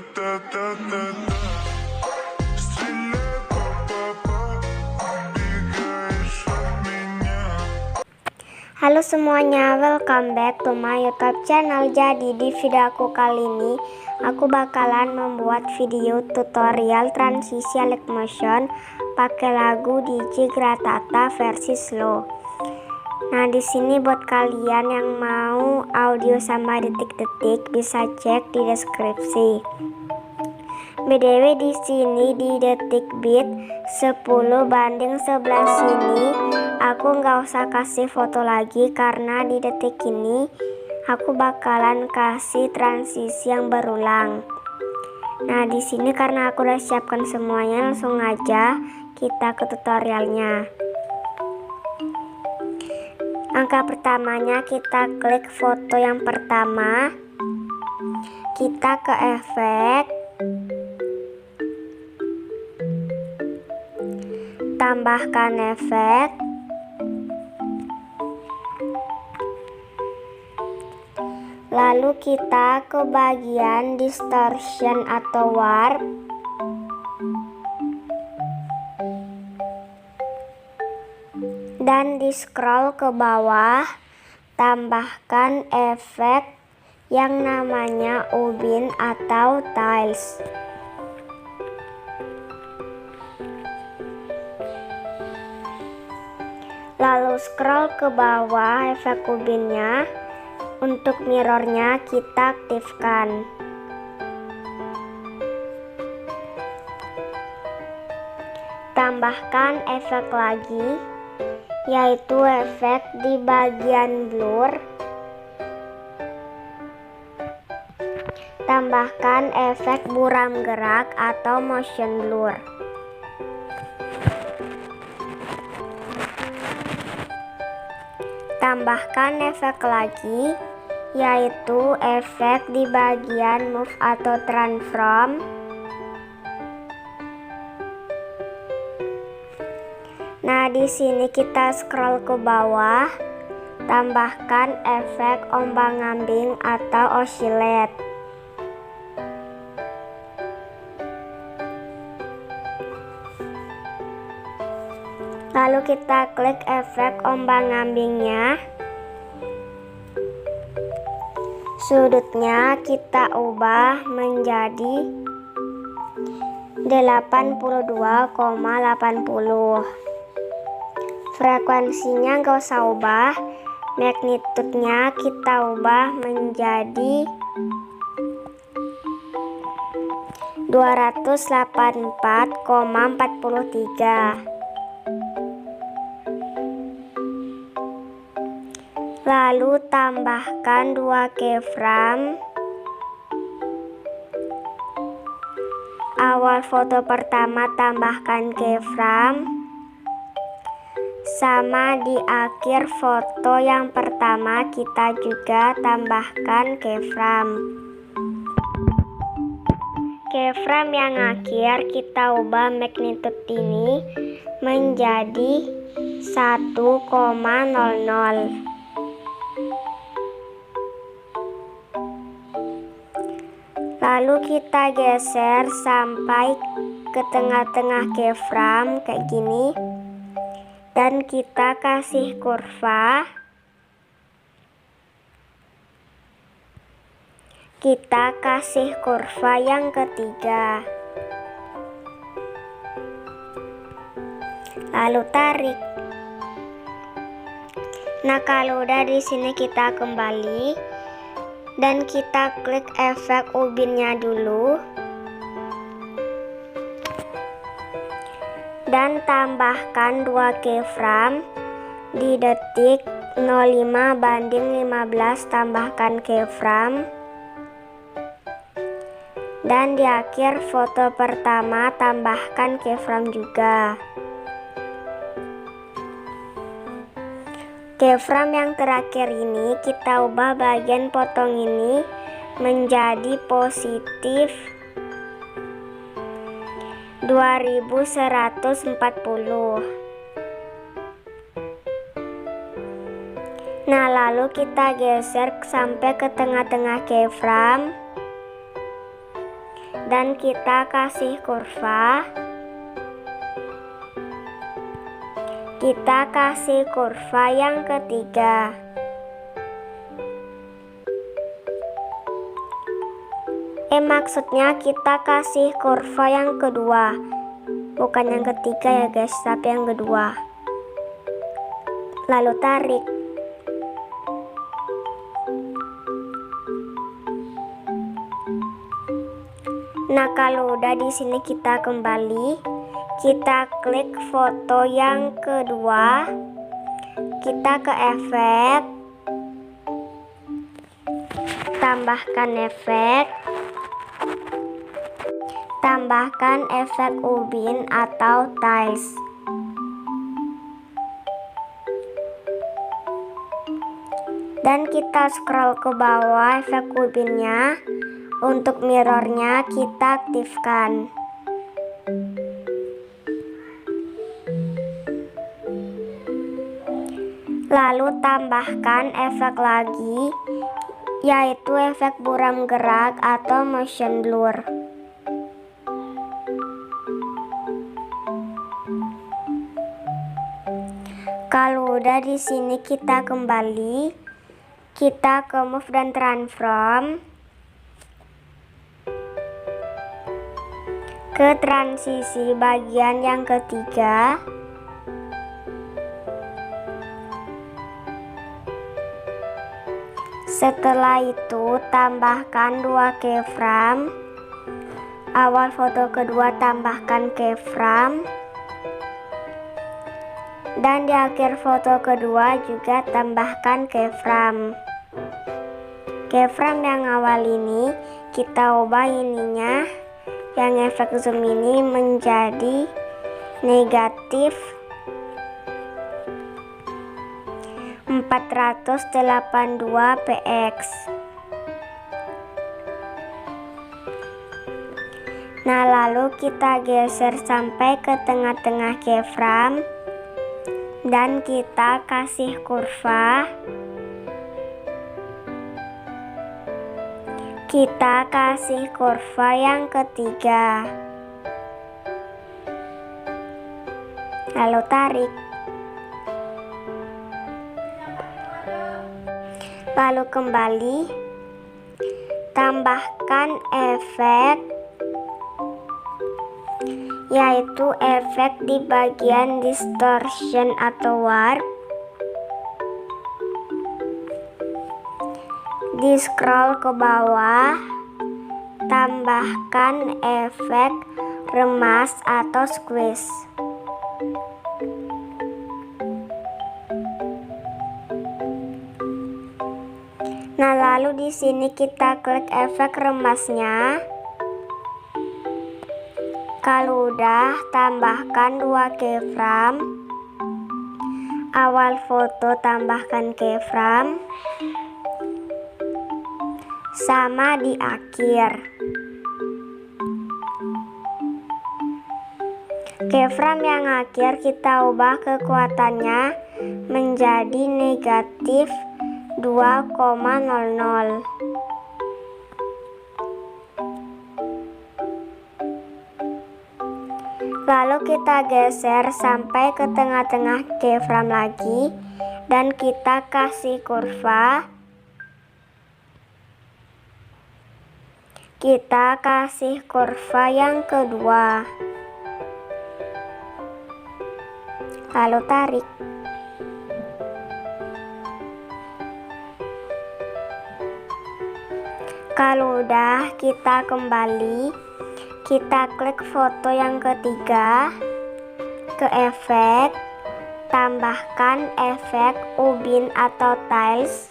Halo semuanya, welcome back to my YouTube channel. Jadi di video aku kali ini aku bakalan membuat video tutorial transisi Light Motion pakai lagu DJ Gratata versi slow. Nah, di sini buat kalian yang mau audio sama detik-detik bisa cek di deskripsi. BTW di sini di detik beat 10:11 sini aku nggak usah kasih foto lagi karena di detik ini aku bakalan kasih transisi yang berulang. Nah, di sini karena aku udah siapkan semuanya, langsung aja kita ke tutorialnya. Angka pertamanya kita klik foto yang pertama, kita ke efek, tambahkan efek, lalu kita ke bagian distortion atau warp, dan di scroll ke bawah, tambahkan efek yang namanya ubin atau tiles. Lalu scroll ke bawah efek ubinnya. Untuk mirrornya kita aktifkan. Tambahkan efek lagi, yaitu efek di bagian blur. Tambahkan efek buram gerak atau motion blur. Tambahkan efek lagi, yaitu efek di bagian move atau transform. Nah, di sini kita scroll ke bawah, tambahkan efek ombang-ambing atau oscillate. Lalu kita klik efek ombang-ambingnya. Sudutnya kita ubah menjadi 82,80. Frekuensinya nggak usah ubah. Magnitude-nya kita ubah menjadi 284,43. Lalu tambahkan 2 keyframe. Awal foto pertama tambahkan keyframe, sama di akhir foto yang pertama kita juga tambahkan keyframe. Keyframe yang akhir kita ubah magnitude ini menjadi 1,00. Lalu kita geser sampai ke tengah-tengah keyframe kayak gini, dan kita kasih kurva. Kita kasih kurva yang ketiga, lalu tarik. Nah, kalau udah di sini kita kembali dan kita klik efek ubinnya dulu dan tambahkan 2 keyframe. Di detik 05:15 tambahkan keyframe, dan di akhir foto pertama tambahkan keyframe juga. Keyframe yang terakhir ini kita ubah bagian potong ini menjadi positif 2140. Nah, lalu kita geser sampai ke tengah-tengah keyframe. dan kita kasih kurva. Kita kasih kurva yang ketiga. Maksudnya kita kasih kurva yang kedua, bukan yang ketiga ya guys, tapi yang kedua. Lalu tarik. Nah, kalau udah di sini kita kembali, kita klik foto yang kedua, kita ke efek, tambahkan efek, tambahkan efek ubin atau tiles. Dan kita scroll ke bawah efek ubinnya. Untuk mirrornya kita aktifkan. Lalu tambahkan efek lagi, yaitu efek buram gerak atau motion blur. Kalau udah di sini kita kembali, kita ke move dan transform, ke transisi bagian yang ketiga. Setelah itu tambahkan 2 keyframe. Awal foto kedua tambahkan keyframe, dan di akhir foto kedua juga tambahkan keyframe. Keyframe yang awal ini kita ubah ininya, yang efek zoom ini menjadi negatif 482 px. Nah, lalu kita geser sampai ke tengah-tengah keyframe dan kita kasih kurva. Kita kasih kurva yang ketiga. Lalu tarik. Lalu kembali. Tambahkan efek, yaitu efek di bagian distortion atau warp. Di scroll ke bawah, tambahkan efek remas atau squeeze. Nah, lalu di sini kita klik efek remasnya. Kalau udah, tambahkan 2 keyframe. Awal foto tambahkan keyframe, sama di akhir. Keyframe yang akhir kita ubah kekuatannya menjadi negatif 2,00. Lalu kita geser sampai ke tengah-tengah keyframe lagi dan kita kasih kurva. Kita kasih kurva yang kedua. Lalu tarik. Kalau udah, kita kembali. Kita klik foto yang ketiga, ke efek, tambahkan efek ubin atau tiles.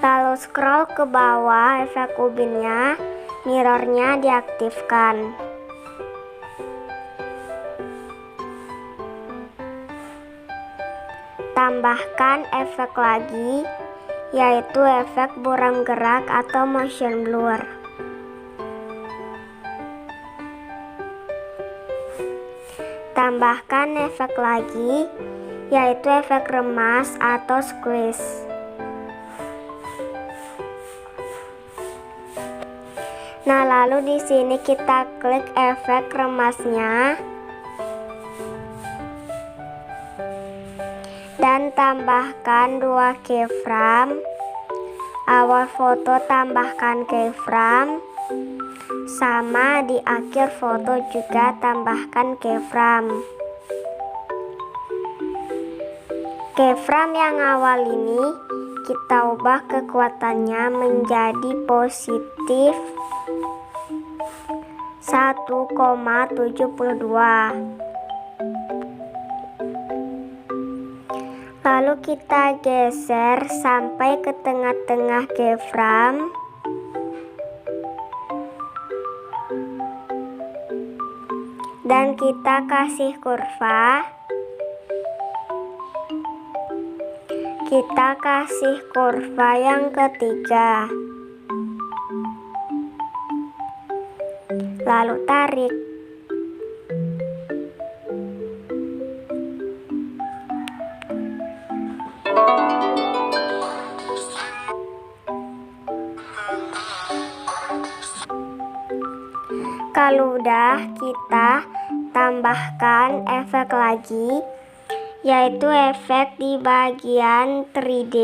Lalu scroll ke bawah efek ubinnya, mirrornya diaktifkan. Tambahkan efek lagi, yaitu efek buram gerak atau motion blur. Tambahkan efek lagi, yaitu efek remas atau squeeze. Nah, lalu di sini kita klik efek remasnya dan tambahkan 2 keyframe. Awal foto tambahkan keyframe, sama di akhir foto juga tambahkan keyframe. Keyframe yang awal ini kita ubah kekuatannya menjadi positif 1,72. Lalu kita geser sampai ke tengah-tengah keyframe. Dan kita kasih kurva. Kita kasih kurva yang ketiga. Lalu tarik. Kalau udah, kita tambahkan efek lagi, yaitu efek di bagian 3D.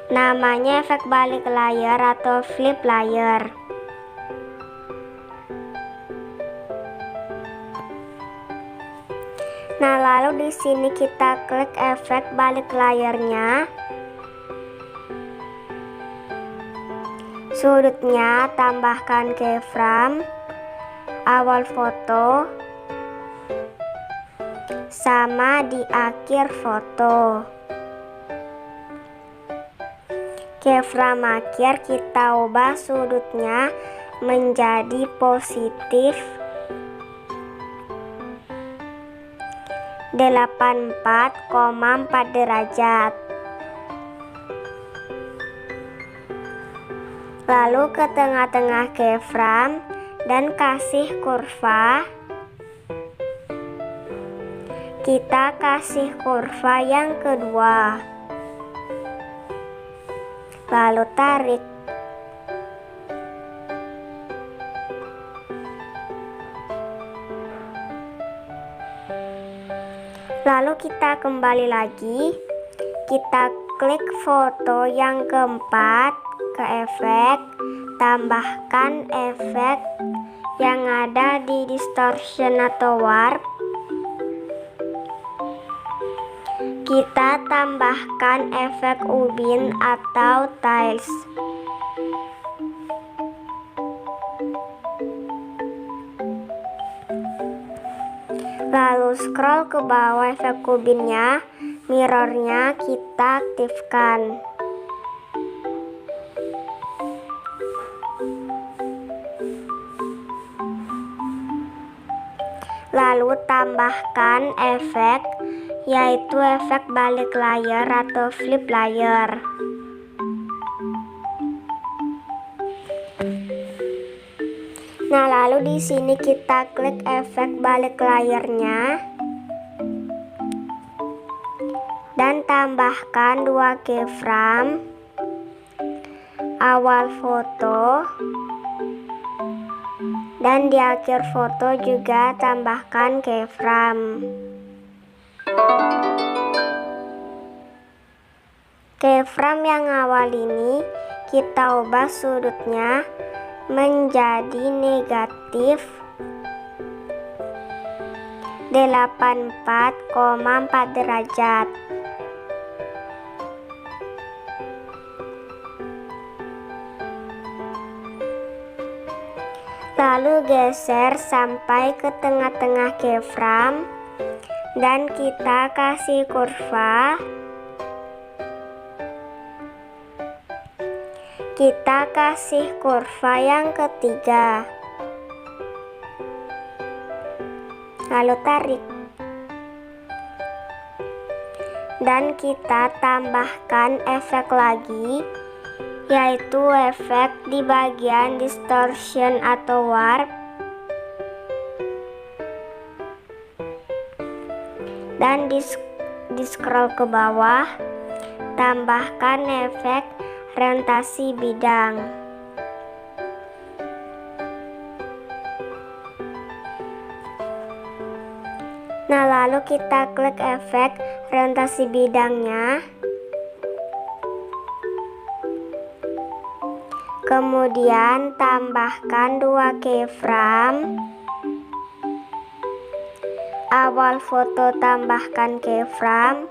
Namanya efek balik layar atau flip layer. Nah, lalu di sini kita klik efek balik layarnya. Sudutnya tambahkan keyframe, awal foto, sama di akhir foto. Keyframe akhir kita ubah sudutnya menjadi positif 84,4 derajat. Lalu ke tengah-tengah keyframe dan kasih kurva. Kita kasih kurva yang kedua. Lalu tarik. Lalu kita kembali lagi. Kita klik foto yang keempat, ke efek, tambahkan efek yang ada di distortion atau warp. Kita tambahkan efek ubin atau tiles. Lalu scroll ke bawah efek ubinnya, mirrornya kita aktifkan. Lalu tambahkan efek, yaitu efek balik layar atau flip layer. Nah, lalu di sini kita klik efek balik layarnya dan tambahkan 2 keyframe, awal foto, dan di akhir foto juga tambahkan keyframe. Keyframe yang awal ini kita ubah sudutnya menjadi negatif 84,4 derajat. Lalu geser sampai ke tengah-tengah keyframe dan kita kasih kurva. Kita kasih kurva yang ketiga. Lalu tarik. Dan kita tambahkan efek lagi, yaitu efek di bagian distortion atau warp. Dan di scroll ke bawah, tambahkan efek orientasi bidang. Nah, lalu kita klik efek orientasi bidangnya. Kemudian tambahkan 2 keyframe. Awal foto tambahkan keyframe,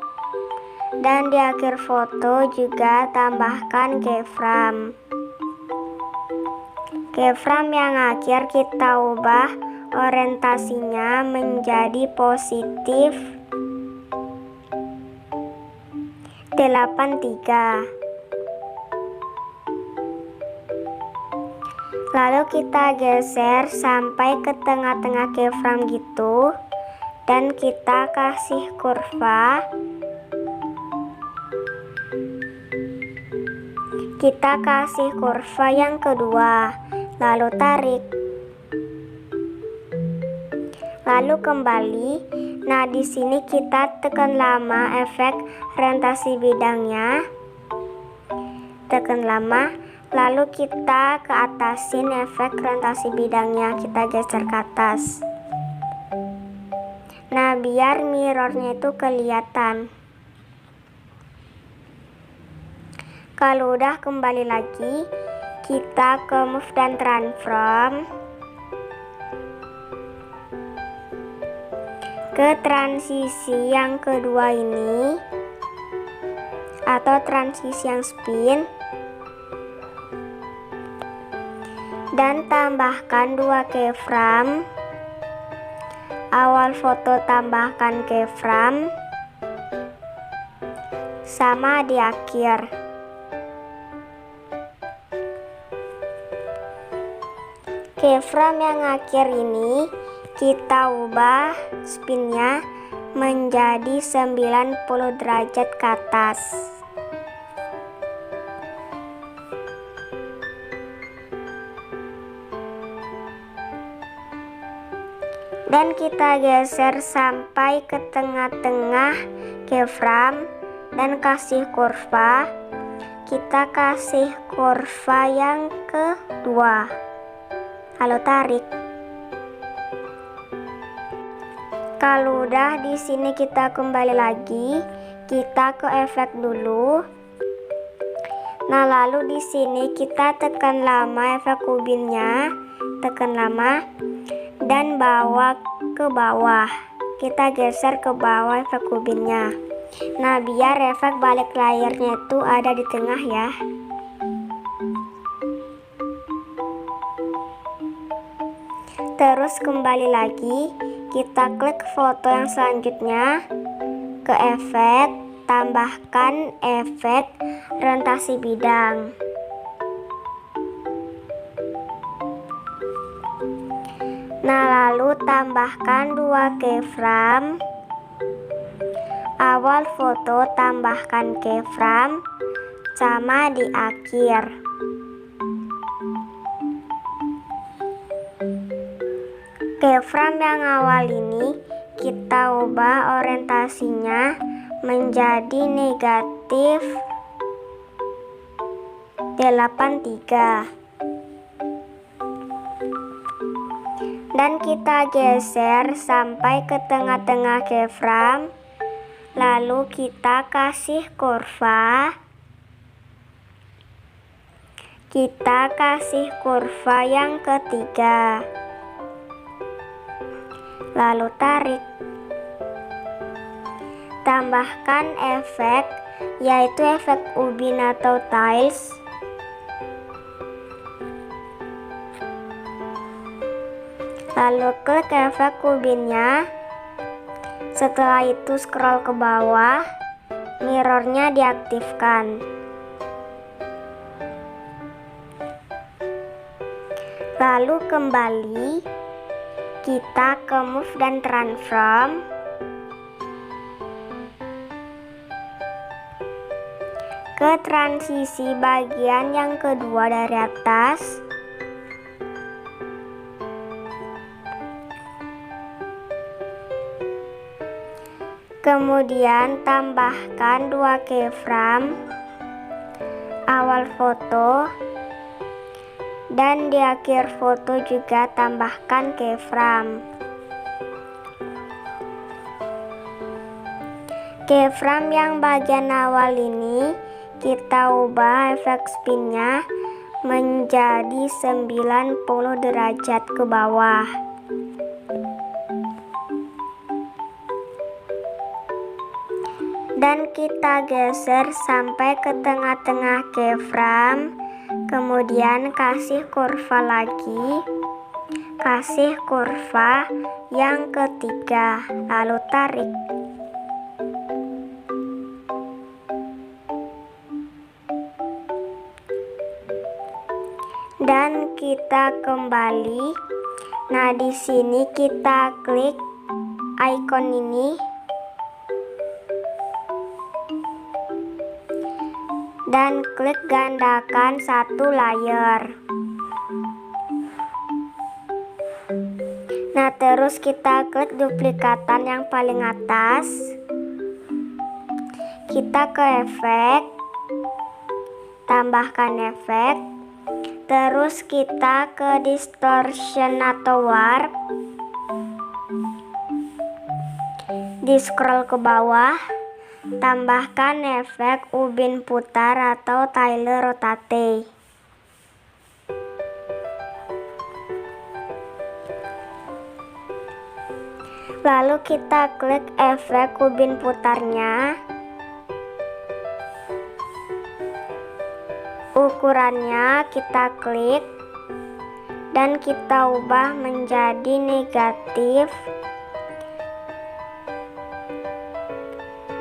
dan di akhir foto juga tambahkan keyframe. Keyframe yang akhir kita ubah orientasinya menjadi positif 83. Lalu kita geser sampai ke tengah-tengah keyframe gitu, dan kita kasih kurva. Kita kasih kurva yang kedua, lalu tarik. Lalu kembali. Nah, di sini kita tekan lama efek orientasi bidangnya. Tekan lama, lalu kita ke atasin efek orientasi bidangnya, kita geser ke atas. Nah, biar mirrornya itu kelihatan. Kalau udah, kembali lagi, kita ke move dan transform. Ke transisi yang kedua ini, atau transisi yang spin, dan tambahkan 2 keyframe. Awal foto tambahkan keyframe, sama di akhir. Keyframe yang akhir ini kita ubah spinnya menjadi 90 derajat ke atas. Dan kita geser sampai ke tengah-tengah keyframe dan kasih kurva. Kita kasih kurva yang kedua, lalu tarik. Kalau udah, di sini kita kembali lagi, kita ke efek dulu. Nah, lalu di sini kita tekan lama efek ubinnya, tekan lama, dan bawa ke bawah. Kita geser ke bawah efek ubinnya. Nah, biar efek balik layarnya itu ada di tengah ya. Terus kembali lagi, kita klik foto yang selanjutnya, ke efek, tambahkan efek orientasi bidang. Nah, lalu tambahkan 2 keyframe. Awal foto tambahkan keyframe, sama di akhir. Keyframe yang awal ini kita ubah orientasinya menjadi negatif 83. Dan kita geser sampai ke tengah-tengah keyframe. Lalu kita kasih kurva. Kita kasih kurva yang ketiga, lalu tarik. Tambahkan efek, yaitu efek ubin atau tiles. Lalu klik efek ubinnya. Setelah itu scroll ke bawah, mirrornya diaktifkan. Lalu kembali, kita ke move dan transform. Ke transisi bagian yang kedua dari atas. Kemudian tambahkan 2 keyframe. awal foto, dan di akhir foto juga tambahkan keyframe. Keyframe yang bagian awal ini kita ubah efek spinnya menjadi 90 derajat ke bawah. Dan kita geser sampai ke tengah-tengah keyframe, kemudian kasih kurva lagi, kasih kurva yang ketiga, lalu tarik. Dan kita kembali. Nah, di sini kita klik icon ini dan klik gandakan satu layer. Nah, terus kita klik duplikatan yang paling atas. Kita ke efek, tambahkan efek. Terus kita ke distortion atau warp, di scroll ke bawah, tambahkan efek ubin putar atau tile rotate. Lalu kita klik efek ubin putarnya. Ukurannya kita klik dan kita ubah menjadi negatif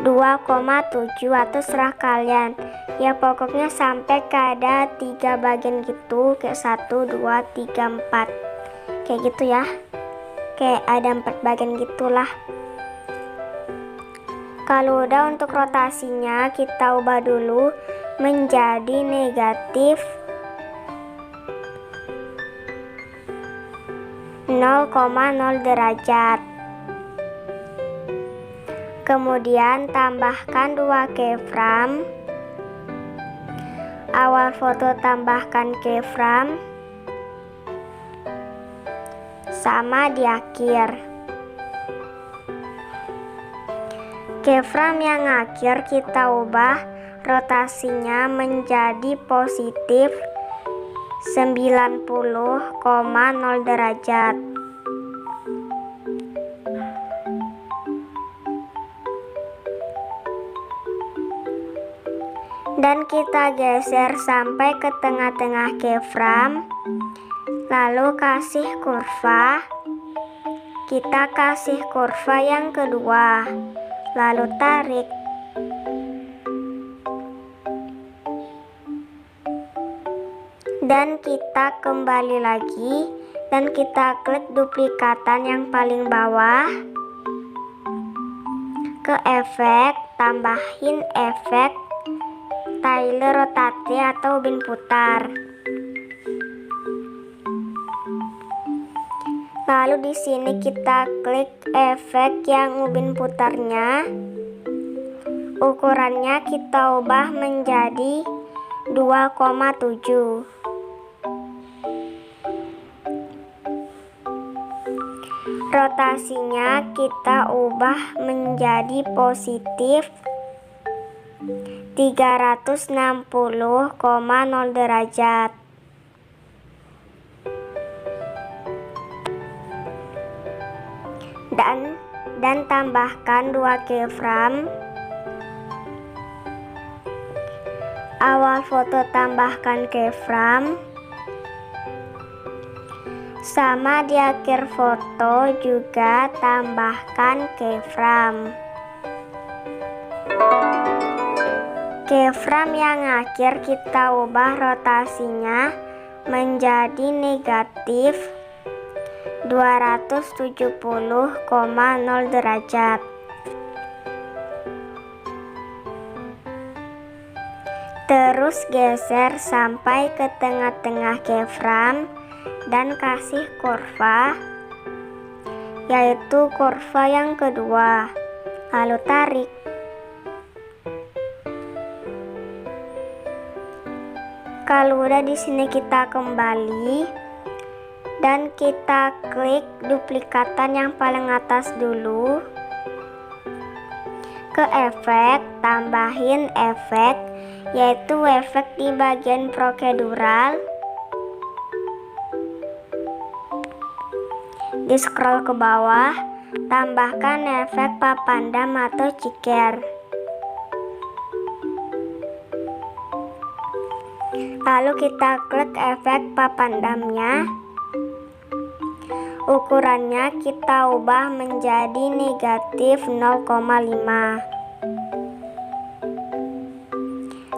2,7 atau serah kalian ya, pokoknya sampai ke ada 3 bagian gitu, kayak 1, 2, 3, 4 kayak gitu ya, kayak ada 4 bagian gitulah. Kalau udah, untuk rotasinya kita ubah dulu menjadi negatif 0,0 derajat. Kemudian tambahkan 2 keyframe. Awal foto tambahkan keyframe, sama di akhir. Keyframe yang akhir kita ubah rotasinya menjadi positif 90,0 derajat. Dan kita geser sampai ke tengah-tengah keyframe, lalu kasih kurva. Kita kasih kurva yang kedua, lalu tarik. Dan kita kembali lagi dan kita klik duplikatan yang paling bawah, ke efek, tambahin efek tile rotate atau ubin putar. Lalu di sini kita klik efek yang ubin putarnya. Ukurannya kita ubah menjadi 2,7. Rotasinya kita ubah menjadi positif 360,0 derajat. Dan tambahkan 2 keyframe. Awal foto tambahkan keyframe, sama di akhir foto juga tambahkan keyframe. Keyframe yang akhir kita ubah rotasinya menjadi negatif 270,0 derajat. Terus geser sampai ke tengah-tengah keyframe dan kasih kurva, yaitu kurva yang kedua, lalu tarik. Kalau udah di sini kita kembali dan kita klik duplikatan yang paling atas dulu. Ke efek, tambahin efek, yaitu efek di bagian prosedural. Di scroll ke bawah, tambahkan efek papandam atau ciker. Lalu kita klik efek papandamnya. Ukurannya kita ubah menjadi negatif 0,5.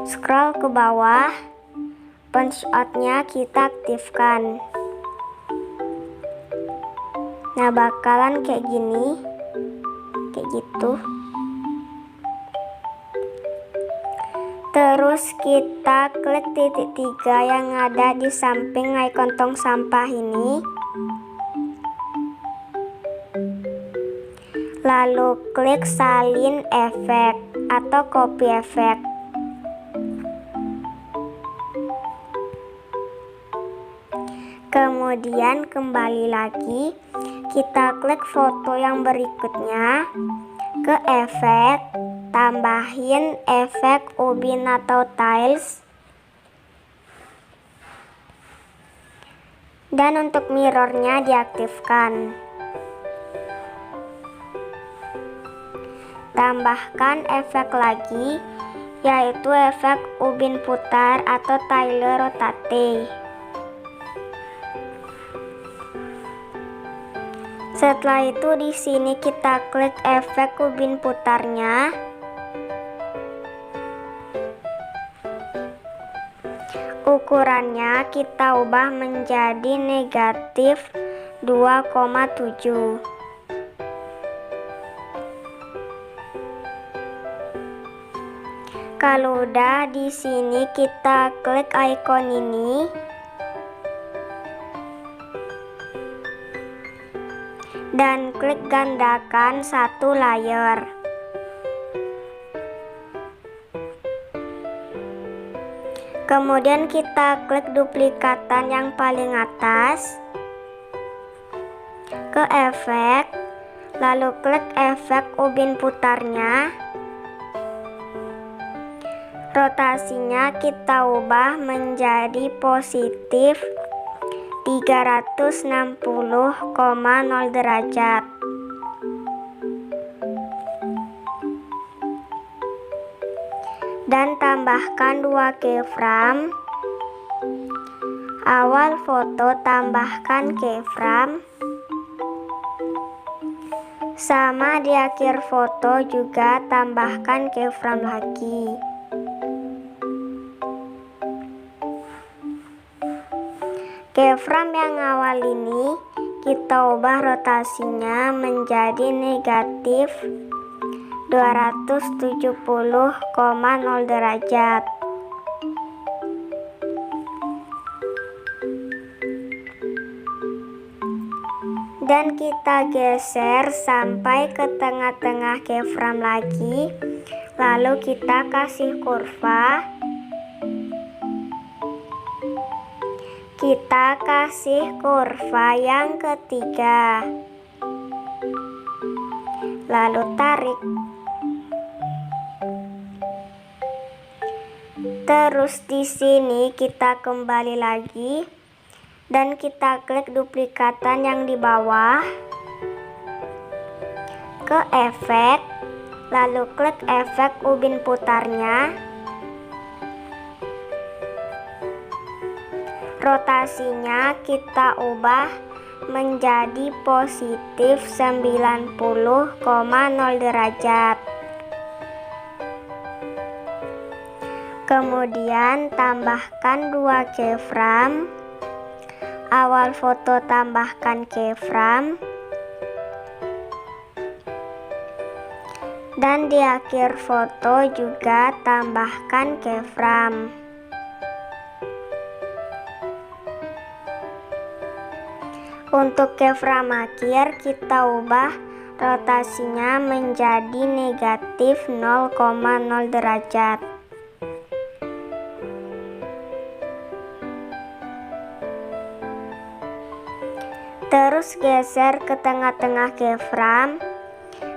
Scroll ke bawah, punch out-nya kita aktifkan. Nah, bakalan kayak gini, kayak gitu. Terus kita klik titik 3 yang ada di samping ikon tong sampah ini. Lalu klik salin efek atau copy efek. Kemudian kembali lagi, kita klik foto yang berikutnya. Ke efek, tambahin efek ubin atau tiles. Dan untuk mirrornya diaktifkan. Tambahkan efek lagi, yaitu efek ubin putar atau tile rotate. Setelah itu di sini kita klik efek ubin putarnya. Ukurannya kita ubah menjadi negatif 2,7. Kalau udah di sini kita klik ikon ini. Dan klik gandakan satu layer. Kemudian kita klik duplikatan yang paling atas. Ke efek, lalu klik efek ubin putarnya. Rotasinya kita ubah menjadi positif 360,0 derajat. Dan tambahkan 2 keyframe. Awal foto tambahkan keyframe. Sama di akhir foto juga tambahkan keyframe lagi. Keyframe yang awal ini kita ubah rotasinya menjadi negatif 270,0 derajat. Dan kita geser sampai ke tengah-tengah keyframe lagi. Lalu kita kasih kurva. Kita kasih kurva yang ketiga. Lalu tarik. Terus di sini kita kembali lagi dan kita klik duplikatan yang di bawah. Ke efek, lalu klik efek ubin putarnya. Rotasinya kita ubah menjadi positif 90,0 derajat. Kemudian tambahkan 2 keyframe. Awal foto tambahkan keyframe. Dan di akhir foto juga tambahkan keyframe. Untuk keyframe akhir kita ubah rotasinya menjadi negatif 0,0 derajat. Terus geser ke tengah-tengah keyframe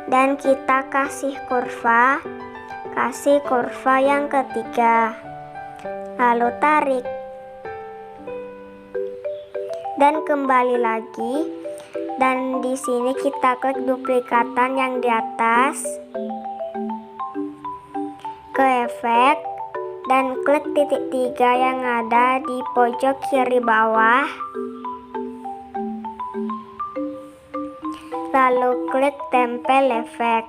dan kita kasih kurva yang ketiga. Lalu tarik dan kembali lagi, dan di sini kita klik duplikatan yang di atas, ke efek dan klik titik 3 yang ada di pojok kiri bawah, lalu klik tempel efek.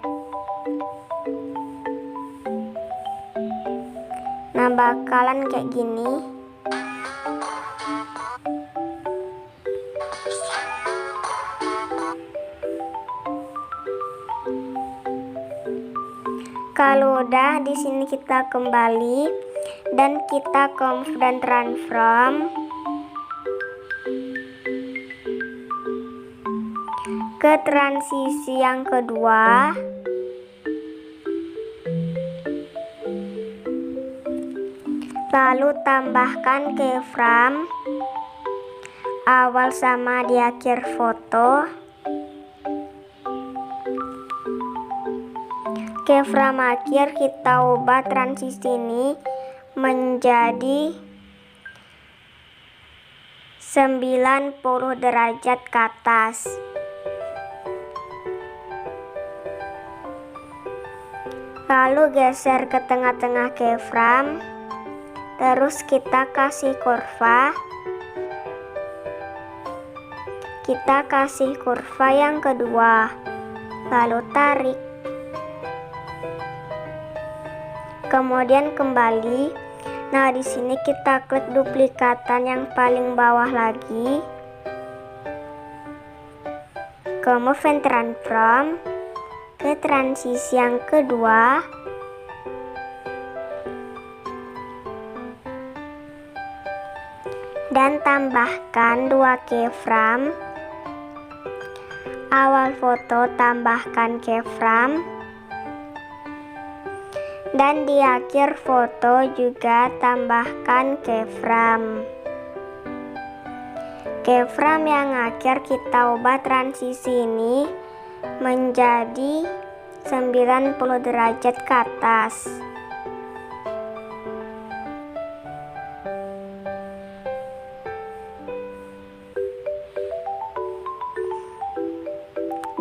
Nah, bakalan kayak gini. Kalau udah, di sini kita kembali dan kita convert dan transform ke transisi yang kedua. Lalu tambahkan keyframe awal sama di akhir foto. Keyframe akhir kita ubah transisi ini menjadi 90 derajat ke atas. Lalu geser ke tengah-tengah keyframe. Terus kita kasih kurva. Kita kasih kurva yang kedua. Lalu tarik. Kemudian kembali. Nah, di sini kita klik duplikatan yang paling bawah lagi. Ke move and transform ke transisi yang kedua. Dan tambahkan 2 keyframe. Awal foto tambahkan keyframe. Dan di akhir foto juga tambahkan keyframe. Keyframe yang akhir kita ubah transisi ini menjadi 90 derajat ke atas.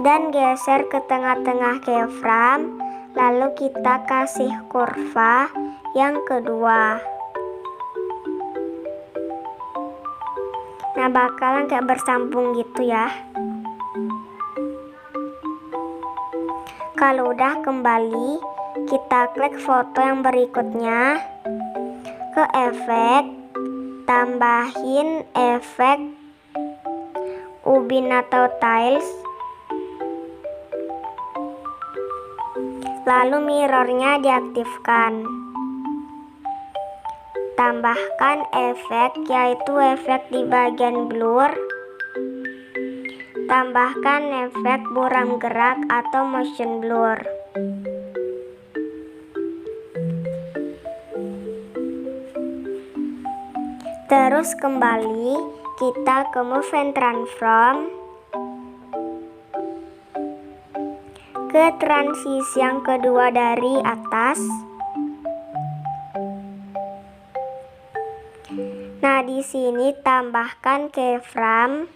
Dan geser ke tengah-tengah keyframe, lalu kita kasih kurva yang kedua. Nah, bakalan kayak bersambung gitu ya. Kalau udah, kembali, kita klik foto yang berikutnya, ke efek, tambahin efek ubin atau tiles. Lalu mirrornya diaktifkan. Tambahkan efek, yaitu efek di bagian blur. Tambahkan efek buram gerak atau motion blur. Terus kembali, kita ke move and transform ke transisi yang kedua dari atas. Nah, di sini tambahkan keyframe.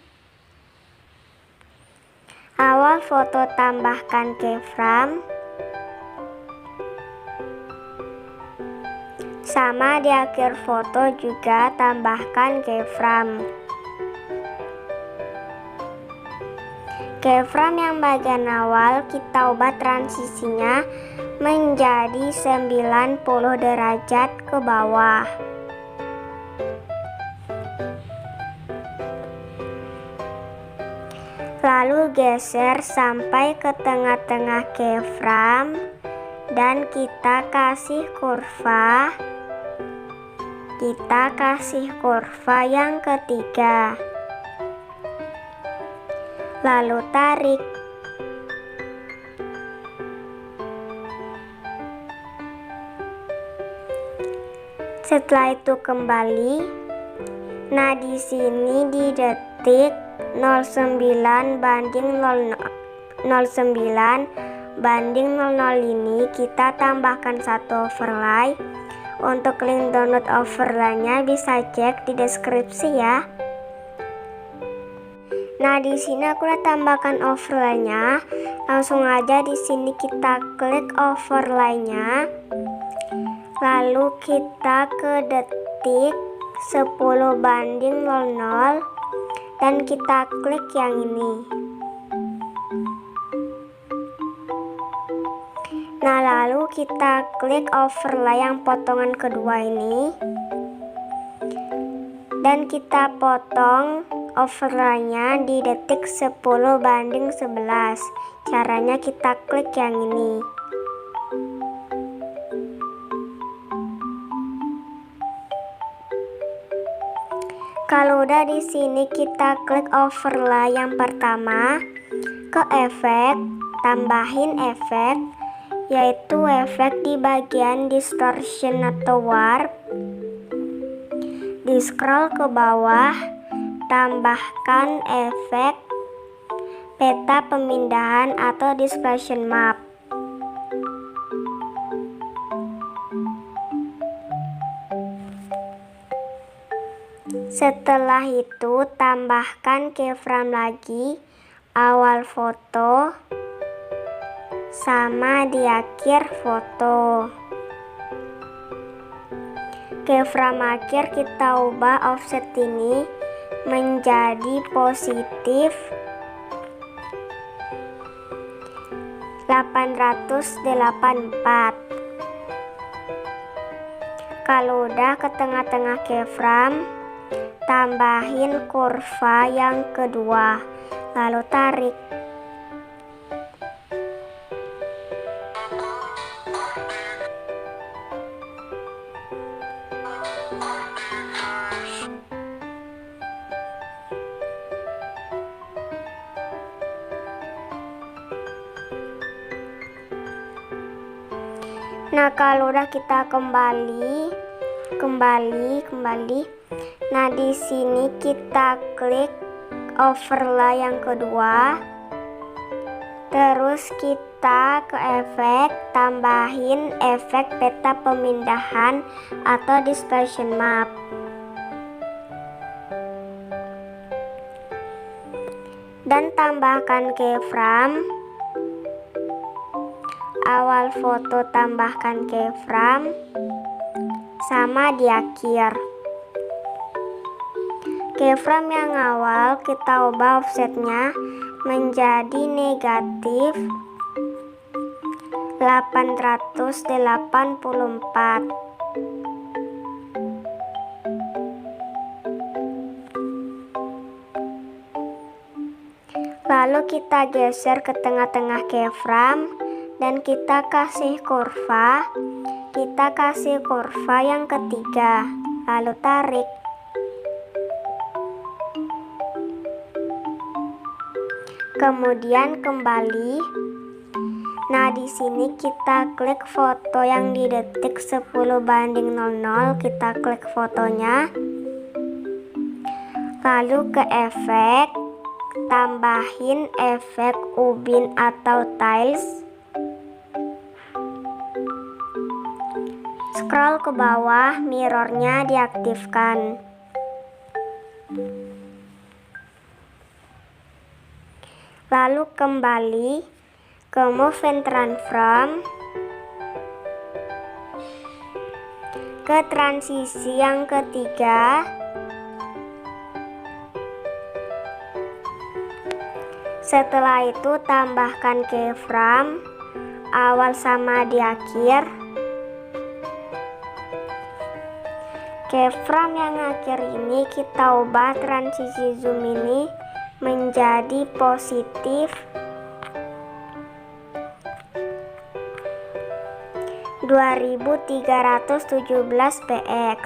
Awal foto tambahkan keyframe. Sama di akhir foto juga tambahkan keyframe. Keyframe yang bagian awal kita ubah transisinya menjadi 90 derajat ke bawah. Lalu geser sampai ke tengah-tengah keyframe dan kita kasih kurva. Kita kasih kurva yang ketiga. Lalu tarik. Setelah itu kembali. Nah, di sini di detik 0,9 banding 0,9 banding 00 ini kita tambahkan 1 overlay. Untuk link download overlay-nya bisa cek di deskripsi ya. Nah, di sini aku udah tambahkan overlay-nya. Langsung aja di sini kita klik overlay-nya. Lalu kita ke detik 10 banding 00 dan kita klik yang ini. Nah, lalu kita klik overlay yang potongan kedua ini dan kita potong overlay-nya di detik 10 banding 11. Caranya kita klik yang ini. Kalau udah di sini kita klik overlay yang pertama, ke efek, tambahin efek, yaitu efek di bagian distortion atau warp. Di scroll ke bawah, tambahkan efek peta pemindahan atau displacement map. Setelah itu tambahkan keyframe lagi, awal foto sama di akhir foto. Keyframe akhir kita ubah offset ini menjadi positif 884. Kalau udah ke tengah-tengah keyframe, tambahin kurva yang kedua, lalu tarik. Nah, kalau udah kita kembali. Nah, di sini kita klik overlay yang kedua. Terus kita ke efek, tambahin efek peta pemindahan atau displacement map. Dan tambahkan keyframe. Awal foto tambahkan keyframe sama di akhir. Keyframe yang awal kita ubah offsetnya menjadi negatif 884. Lalu kita geser ke tengah-tengah keyframe dan kita kasih kurva. Kita kasih kurva yang ketiga, lalu tarik. Kemudian kembali. Nah, di sini kita klik foto yang di detik 10 banding 00, kita klik fotonya. Lalu ke efek, tambahin efek ubin atau tiles. Scroll ke bawah, mirrornya diaktifkan. Lalu kembali ke move and transform, ke transisi yang ketiga. Setelah itu tambahkan keyframe awal sama di akhir. Keyframe yang akhir ini kita ubah transisi zoom ini menjadi positif 2317 px.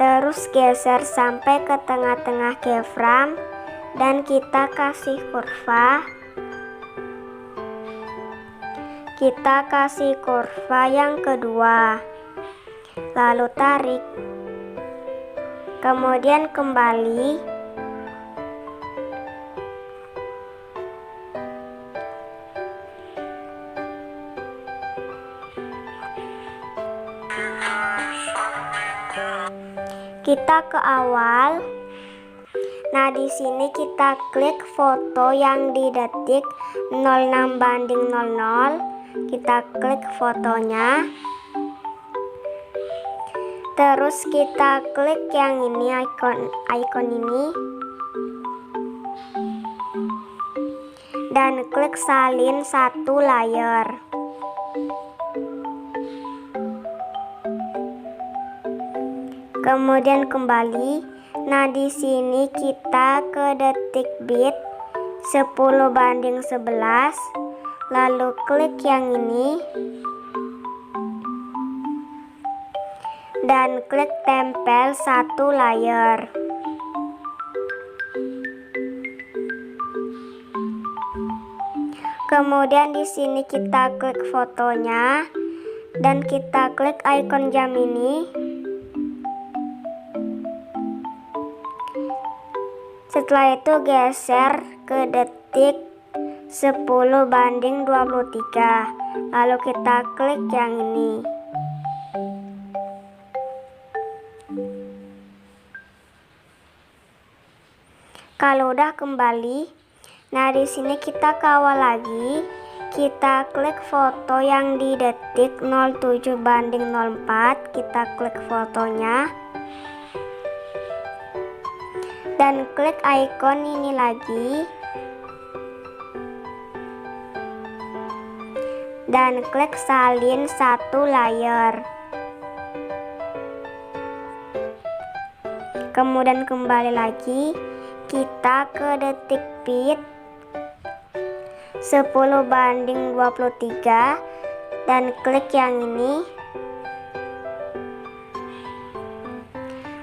Terus geser sampai ke tengah-tengah keyframe dan kita kasih kurva. Kita kasih kurva yang kedua, lalu tarik. Kemudian kembali. Kita ke awal. Nah, di sini kita klik foto yang di detik 06:00. Kita klik fotonya. Terus kita klik yang ini, icon ini. Dan klik salin satu layer. Kemudian kembali. Nah, di sini kita ke detik bit 10:11. Lalu klik yang ini. Dan klik tempel satu layer. Kemudian di sini kita klik fotonya dan kita klik icon jam ini. Setelah itu geser ke detik 10:23. Lalu kita klik yang ini. Kalau udah kembali, nah di sini kita kawal lagi. Kita klik foto yang di detik 07:04. Kita klik fotonya. Dan klik icon ini lagi. Dan klik salin satu layer. Kemudian kembali lagi. Kita ke detik bit 10:23 dan klik yang ini.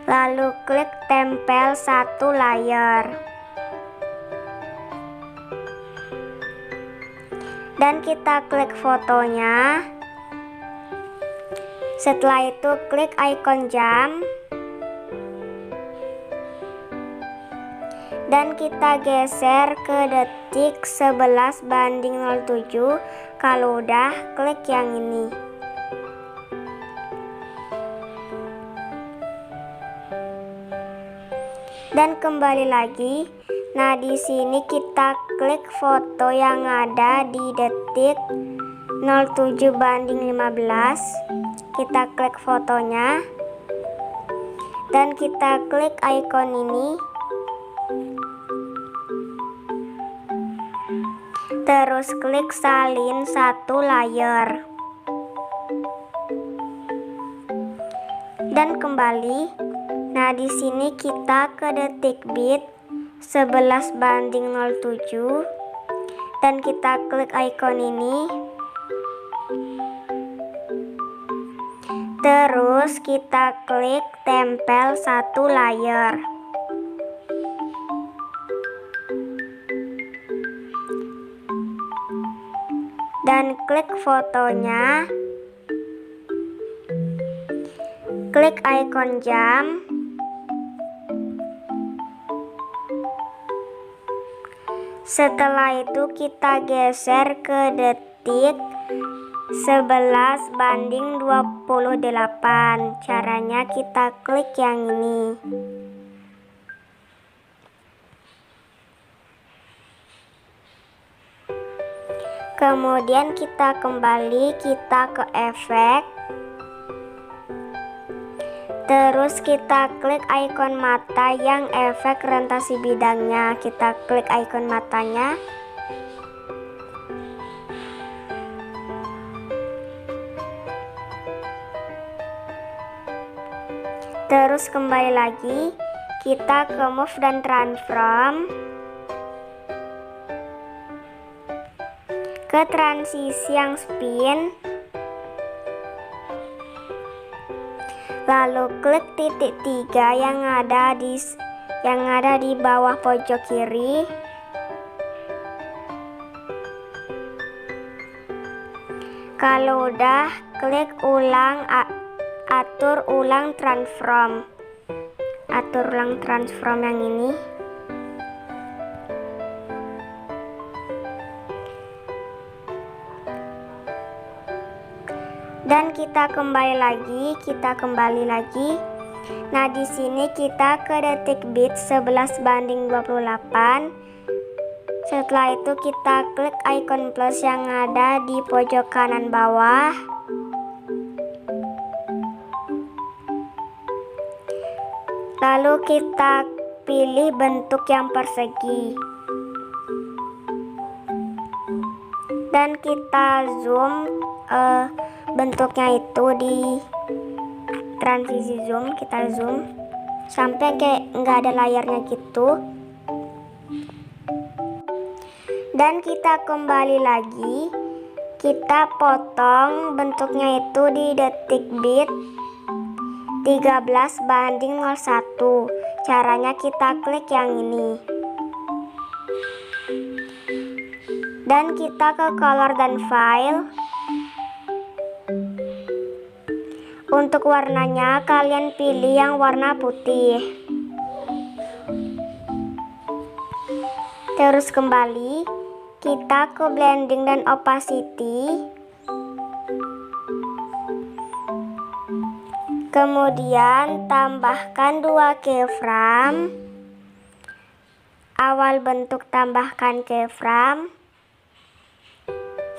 Lalu klik tempel satu layer. Dan kita klik fotonya. Setelah itu klik icon jam. Dan kita geser ke detik 11:07. Kalau udah, klik yang ini. Dan kembali lagi. Nah, di sini kita klik foto yang ada di detik 07:15. Kita klik fotonya. Dan kita klik icon ini. Terus klik salin satu layer. Dan kembali. Nah, di sini kita ke detik bit 11:07 dan kita klik icon ini. Terus kita klik tempel satu layer. Dan klik fotonya. Klik icon jam. Setelah itu kita geser ke detik 11:28. Caranya kita klik yang ini. Kemudian kita kembali, kita ke efek. Terus kita klik icon mata yang efek rotasi bidangnya. Kita klik icon matanya. Terus kembali lagi, kita ke move dan transform. Ke transisi yang spin. Lalu klik titik 3 yang ada di bawah pojok kiri. Kalau udah, klik ulang, atur ulang transform. atur ulang transform yang ini. Dan kita kembali lagi. Nah, di sini kita ke detik bit 11:28. Setelah itu kita klik icon plus yang ada di pojok kanan bawah. Lalu kita pilih bentuk yang persegi. Dan kita zoom bentuknya itu di transisi zoom, kita zoom sampai kayak nggak ada layarnya gitu. Dan kita kembali lagi, kita potong bentuknya itu di detik bit 13:01. Caranya kita klik yang ini. Dan kita ke color dan file. Untuk warnanya kalian pilih yang warna putih. Terus kembali, kita ke blending dan opacity. Kemudian tambahkan 2 keyframe. Awal bentuk tambahkan keyframe,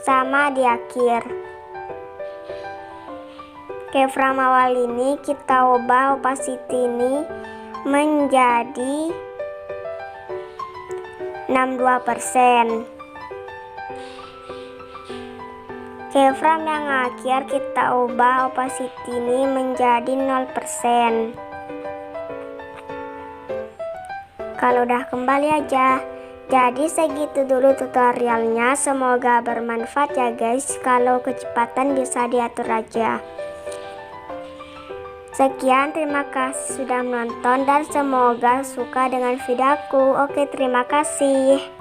sama di akhir. Keyframe awal ini kita ubah opacity ini menjadi 62%. Keyframe yang akhir kita ubah opacity ini menjadi 0%. Kalau udah kembali aja. Jadi segitu dulu tutorialnya, semoga bermanfaat ya guys. Kalau kecepatan bisa diatur aja. Sekian, terima kasih sudah menonton dan semoga suka dengan videoku. Oke, terima kasih.